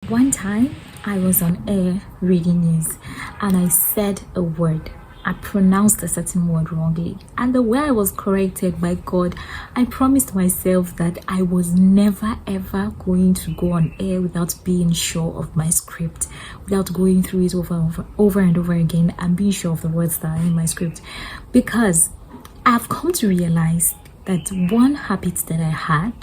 One time I was on air reading news and I said a word. I pronounced a certain word wrongly, and the way I was corrected by God, I promised myself that I was never ever going to go on air without being sure of my script, without going through it over and over again and being sure of the words that are in my script, because I've come to realize that one habit that I had,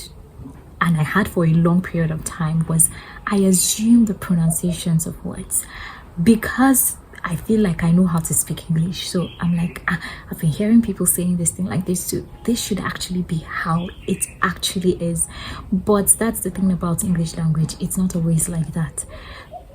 and I had for a long period of time, was I assumed the pronunciations of words because I feel like I know how to speak English. So I'm like, I've been hearing people saying this thing like this too. This should actually be how it actually is. But that's the thing about English language. It's not always like that.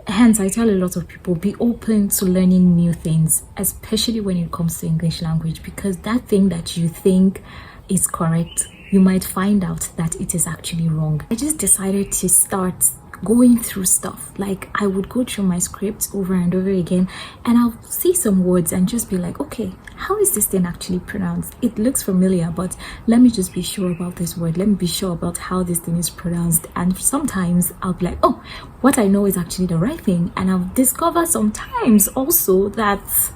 Hence, I tell a lot of people, be open to learning new things, especially when it comes to English language, because that thing that you think is correct, you might find out that it is actually wrong. I just decided to start going through stuff. Like, I would go through my script over and over again, and I'll see some words and just be like, okay, how is this thing actually pronounced? It looks familiar, but let me just be sure about this word. Let me be sure about how this thing is pronounced. And sometimes I'll be like, oh, what I know is actually the right thing. And I've discovered sometimes also that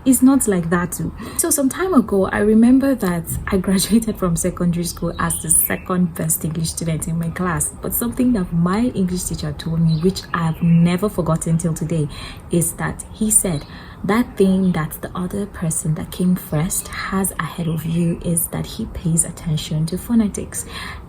it's not like that too. So some time ago, I remember that I graduated from secondary school as the second best English student in my class. But something that my English teacher told me, which I've never forgotten till today, is that he said that thing that the other person that came first has ahead of you is that he pays attention to phonetics,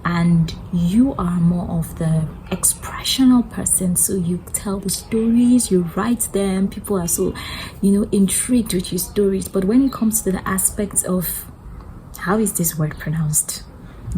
and you are more of the expressional person. So you tell the stories, you write them, people are so intrigued with your stories. But when it comes to the aspects of how is this word pronounced,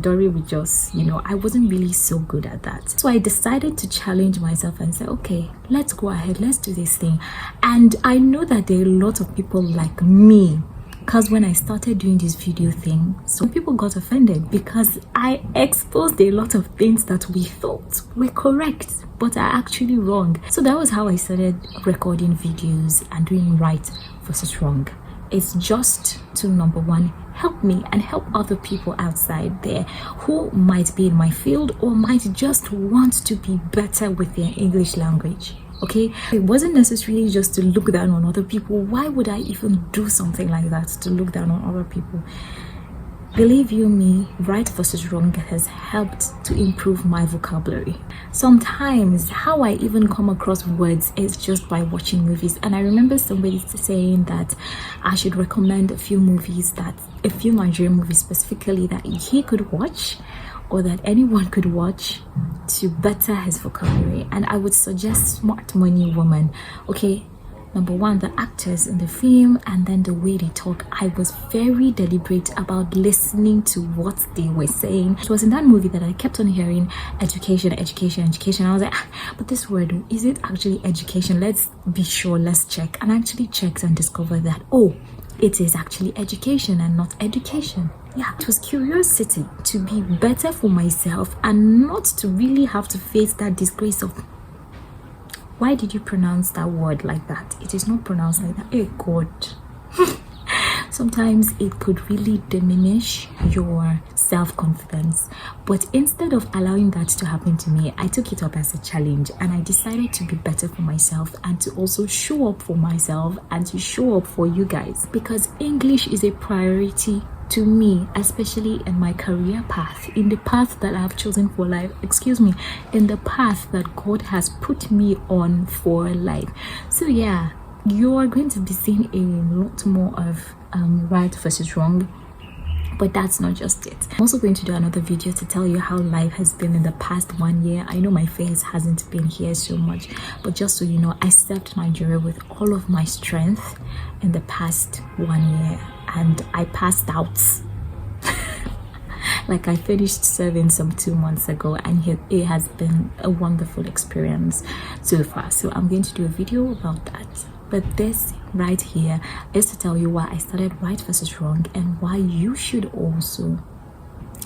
Dory would just, I wasn't really so good at that. So I decided to challenge myself and say, okay, let's go ahead, let's do this thing. And I know that there are a lot of people like me, because when I started doing this video thing, some people got offended because I exposed a lot of things that we thought were correct but are actually wrong. So that was how I started recording videos and doing right versus wrong. It's just to, number one, help me and help other people outside there who might be in my field or might just want to be better with their English language. Okay, it wasn't necessarily just to look down on other people. Why would I even do something like that, to look down on other people? Believe you me, right versus wrong has helped to improve my vocabulary. Sometimes how I even come across words is just by watching movies. And I remember somebody saying that I should recommend a few Nigerian movies specifically that he could watch, or that anyone could watch, to better his vocabulary. And I would suggest Smart Money Woman. Okay, number one, the actors in the film, and then the way they talk. I was very deliberate about listening to what they were saying. It was in that movie that I kept on hearing education, education, education. I was like, but this word, is it actually education? Let's be sure, let's check. And I actually checked and discovered that, oh, it is actually education and not education. Yeah, it was curiosity to be better for myself and not to really have to face that disgrace of, why did you pronounce that word like that? It is not pronounced like that. Hey God. Sometimes it could really diminish your self-confidence. But instead of allowing that to happen to me, I took it up as a challenge, and I decided to be better for myself and to also show up for myself and to show up for you guys, because English is a priority to me, especially in my career path, in the path that I've chosen for life, in the path that God has put me on for life. So yeah, you are going to be seeing a lot more of right versus wrong. But that's not just it. I'm also going to do another video to tell you how life has been in the past 1 year. I know my face hasn't been here so much, but just so you know, I served Nigeria with all of my strength in the past 1 year, and I passed out. Like, I finished serving some 2 months ago, and it has been a wonderful experience so far. So I'm going to do a video about that. But this right here is to tell you why I started right versus wrong, and why you should also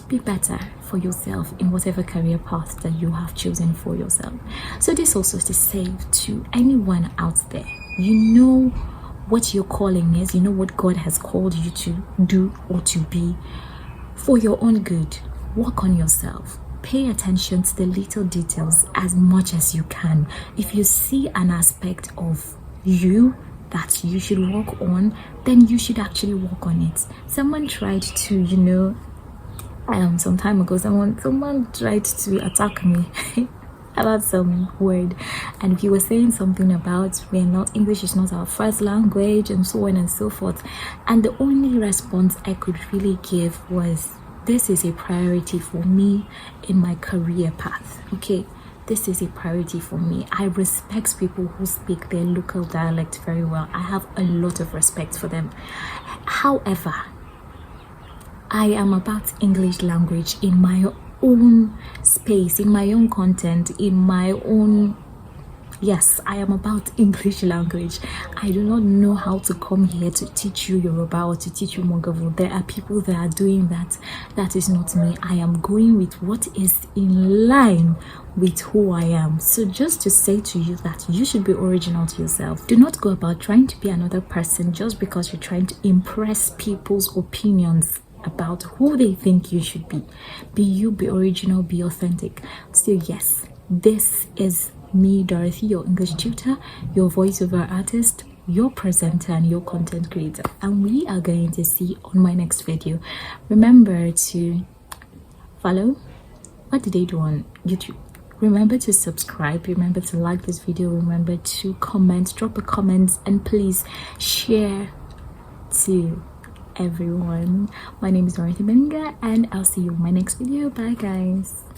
be better for yourself in whatever career path that you have chosen for yourself. So this also is to say to anyone out there, you know what your calling is, you know what God has called you to do or to be for your own good. Work on yourself. pay attention to the little details as much as you can. If you see an aspect of you that you should work on, then you should actually work on it. Someone tried to, some time ago, someone tried to attack me about some word, and he was saying something about English is not our first language, and so on and so forth. And the only response I could really give was, this is a priority for me in my career path. Okay, this is a priority for me. I respect people who speak their local dialect very well. I have a lot of respect for them. However, I am about English language in my own space, in my own content, in my own... Yes, I am about English language. I do not know how to come here to teach you Yoruba or to teach you Mongavu. There are people that are doing that. That is not me. I am going with what is in line with who I am. So just to say to you that you should be original to yourself. Do not go about trying to be another person just because you're trying to impress people's opinions about who they think you should be. Be you, be original, be authentic. So yes, this is me, Dorothy, your English tutor, your voiceover artist, your presenter, and your content creator. And we are going to see on my next video. Remember to follow. What did they do on YouTube? Remember to subscribe, remember to like this video, remember to comment, drop a comment, and please share to everyone. My name is Dorothy Benga, and I'll see you in my next video. Bye guys.